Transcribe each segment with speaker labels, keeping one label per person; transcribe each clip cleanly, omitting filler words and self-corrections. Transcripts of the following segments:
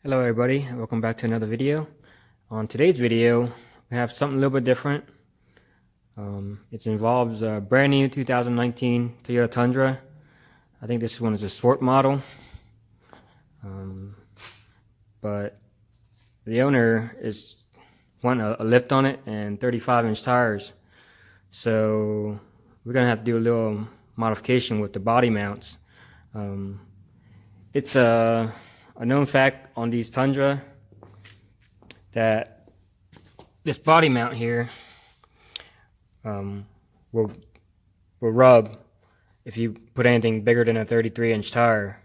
Speaker 1: Hello everybody, welcome back to another video. On today's video, we have something a little bit different. It involves a brand new 2019 Toyota Tundra. I think this one is a sport model. But the owner is wanting a lift on it and 35-inch tires. So we're gonna have to do a little modification with the body mounts. It's a known fact on these Tundra that this body mount here will rub if you put anything bigger than a 33-inch tire.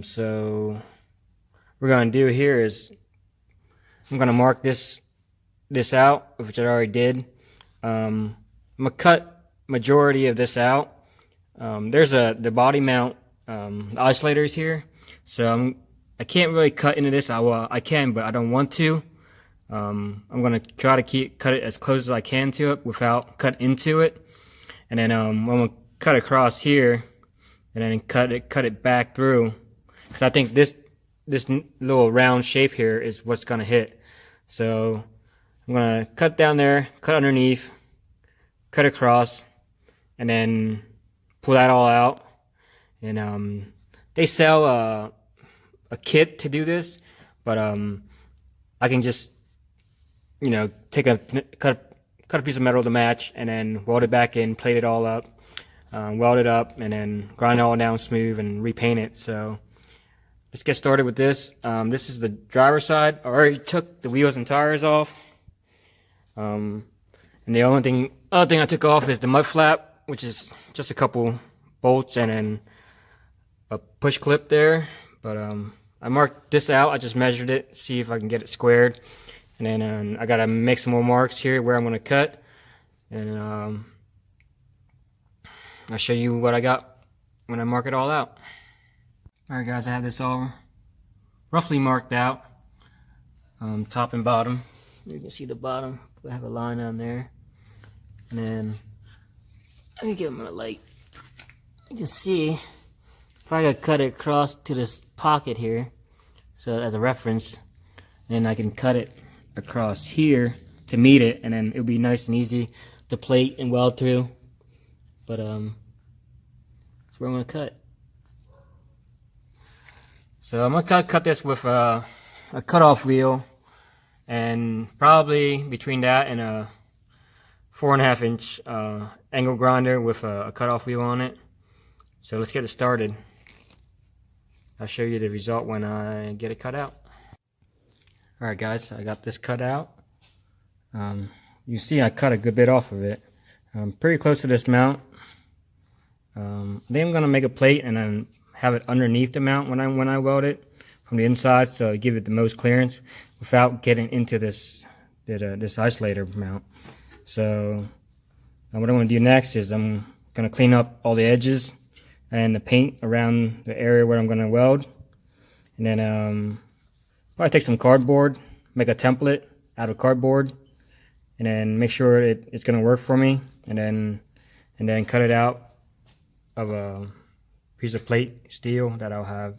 Speaker 1: So what we're gonna do here is I'm gonna mark this out, which I already did. I'm gonna cut majority of this out. There's the body mount isolators here, so I can't really cut into this. I can, but I don't want to. I'm gonna try to cut it as close as I can to it without cutting into it, and then I'm gonna cut across here, and then cut it back through, because I think this little round shape here is what's gonna hit. So I'm gonna cut down there, cut underneath, cut across, and then pull that all out. And they sell a kit to do this, but I can just, you know, cut a piece of metal to match, and then weld it back in, plate it all up, weld it up, and then grind it all down smooth and repaint it. So let's get started with this. This is the driver's side. I already took the wheels and tires off, and the other thing I took off is the mud flap, which is just a couple bolts and then a push clip there. But I marked this out. I just measured it, see if I can get it squared, and then I gotta make some more marks here where I'm gonna cut, and I'll show you what I got when I mark it all out. Alright guys, I have this all roughly marked out, top and bottom. You can see the bottom, I have a line on there, and then let me give them a light. You can see if I could cut it across to this pocket here, so as a reference, then I can cut it across here to meet it, and then it'll be nice and easy to plate and weld through. But that's where I'm gonna cut. So I'm gonna cut this with a cutoff wheel, and probably between that and a 4.5-inch angle grinder with a cutoff wheel on it. So let's get it started. I'll show you the result when I get it cut out. Alright guys, I got this cut out. You see I cut a good bit off of it. I'm pretty close to this mount. Then I'm going to make a plate and then have it underneath the mount when I weld it from the inside, so give it the most clearance without getting into this isolator mount. So what I'm going to do next is I'm going to clean up all the edges and the paint around the area where I'm going to weld, and then probably take some cardboard, make a template out of cardboard, and then make sure it's going to work for me, and then cut it out of a piece of plate steel that I'll have.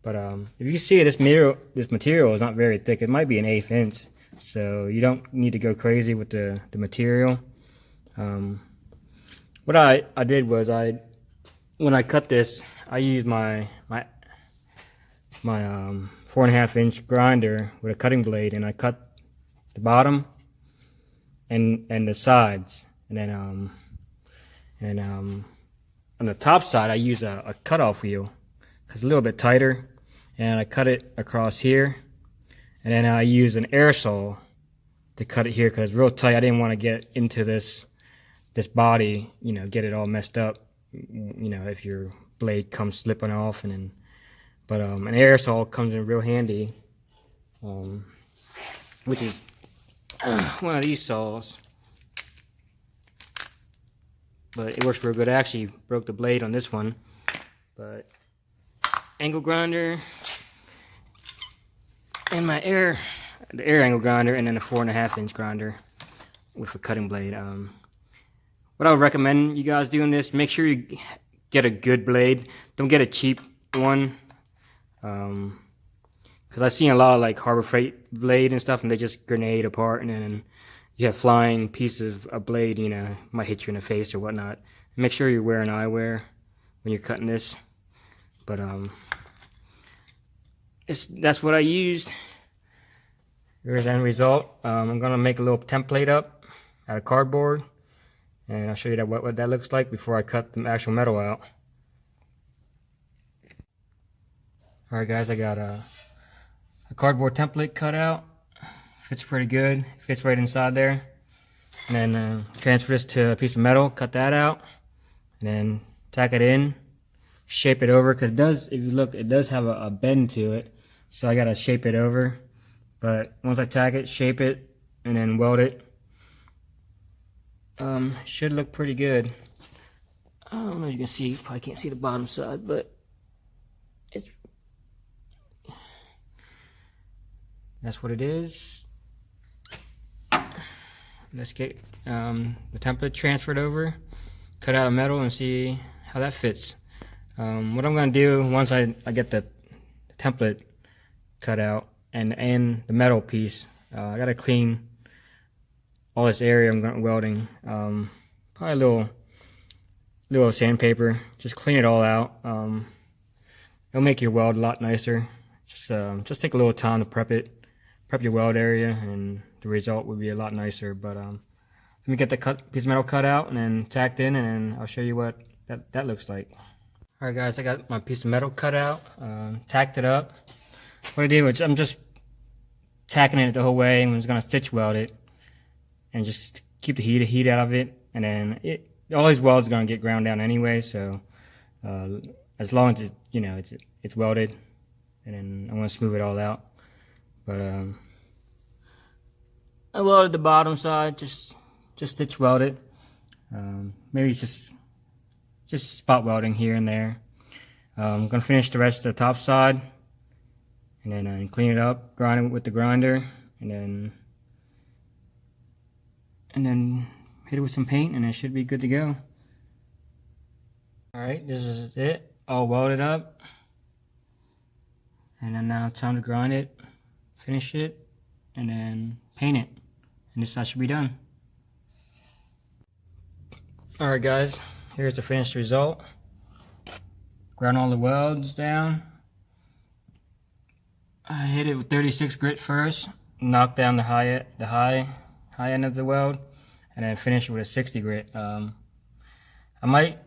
Speaker 1: But if you see this material is not very thick. It might be an 1/8 inch, so you don't need to go crazy with the material. What I did was when I cut this, I used my 4.5-inch grinder with a cutting blade, and I cut the bottom and the sides, and then on the top side I use a cutoff wheel because it's a little bit tighter, and I cut it across here, and then I use an air saw to cut it here because it's real tight. I didn't want to get into this body, you know, get it all messed up, you know, if your blade comes slipping off. And then but an air saw comes in real handy, which is one of these saws, but it works real good. I actually broke the blade on this one. But angle grinder and the air angle grinder, and then a 4.5-inch grinder with a cutting blade. What I would recommend you guys doing this, make sure you get a good blade. Don't get a cheap one. Because I've seen a lot of like Harbor Freight blade and stuff, and they just grenade apart, and then you have flying pieces of a blade, you know, might hit you in the face or whatnot. Make sure you're wearing eyewear when you're cutting this. But that's what I used. Here's the end result. I'm gonna make a little template up out of cardboard, and I'll show you what that looks like before I cut the actual metal out. Alright guys, I got a cardboard template cut out. Fits pretty good. Fits right inside there. And then transfer this to a piece of metal, cut that out, and then tack it in, shape it over, because it does, if you look, it does have a bend to it, so I gotta shape it over. But once I tack it, shape it, and then weld it, should look pretty good. I don't know if you can see, probably can't see the bottom side, but that's what it is. Let's get the template transferred over, cut out a metal, and see how that fits. What I'm going to do once I get the template cut out and the metal piece, I got to clean all this area I'm welding. Probably a little sandpaper. Just clean it all out. It'll make your weld a lot nicer. Just take a little time to prep your weld area, and the result would be a lot nicer. But let me get the piece of metal cut out and then tacked in, and then I'll show you what that looks like. Alright guys, I got my piece of metal cut out, tacked it up. What I did was I'm just tacking it the whole way, and I'm just going to stitch weld it and just keep the heat out of it. And then all these welds are going to get ground down anyway, so as long as it's welded, and then I want to smooth it all out. But I welded the bottom side, just stitch weld it. Maybe just spot welding here and there. I'm gonna finish the rest of the top side, and then clean it up, grind it with the grinder, and then hit it with some paint, and it should be good to go. All right, this is it, all welded up, and then now it's time to grind it, finish it, and then paint it, and this should be done. Alright guys, here's the finished result. Ground all the welds down. I hit it with 36 grit first, knocked down the high end of the weld, and then finish it with a 60 grit. I might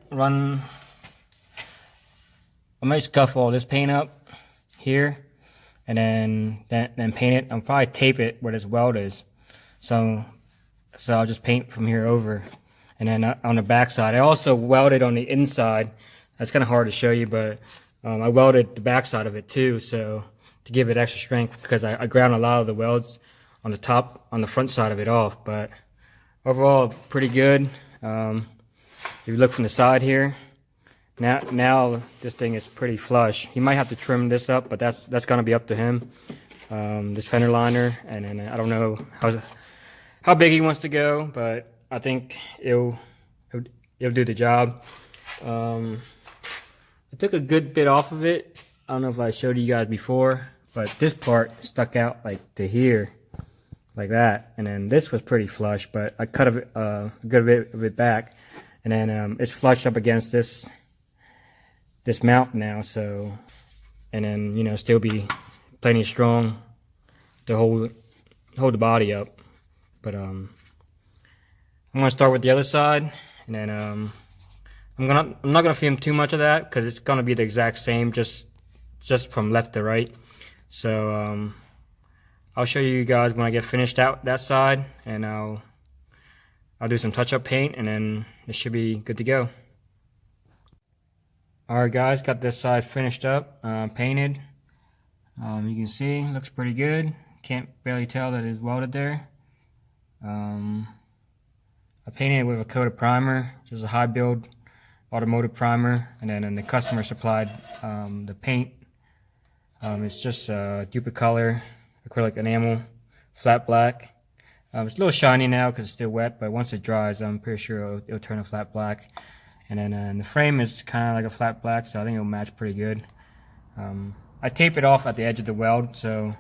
Speaker 1: scuff all this paint up here, and then paint it. I'll probably tape it where this weld is. So I'll just paint from here over. And then on the back side, I also welded on the inside. That's kind of hard to show you, but I welded the back side of it too, so to give it extra strength, because I ground a lot of the welds on the front side of it off. But overall, pretty good. If you look from the side here, now this thing is pretty flush. He might have to trim this up, but that's gonna be up to him. This fender liner, and then I don't know how big he wants to go, but I think it'll do the job. I took a good bit off of it. I don't know if I showed you guys before, but this part stuck out like to here, like that. And then this was pretty flush, but I cut a good bit of it back, and then it's flushed up against this mount now. So, and then still be plenty strong to hold the body up. But I'm gonna start with the other side, and then I'm not gonna film too much of that because it's gonna be the exact same, just from left to right. So I'll show you guys when I get finished out that side, and I'll do some touch-up paint, and then it should be good to go. Alright guys, got this side finished up, painted. You can see, looks pretty good. Can't barely tell that it's welded there. I painted it with a coat of primer, which is a high build automotive primer, and then the customer supplied the paint. It's just Duplicolor acrylic enamel, flat black. It's a little shiny now because it's still wet, but once it dries, I'm pretty sure it'll turn a flat black. And then the frame is kind of like a flat black, so I think it'll match pretty good. I tape it off at the edge of the weld, so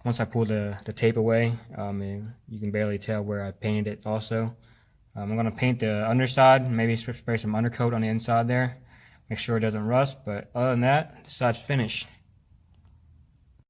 Speaker 1: once I pull the tape away, you can barely tell where I painted it also. I'm going to paint the underside, maybe spray some undercoat on the inside there, make sure it doesn't rust, but other than that, the side's finished.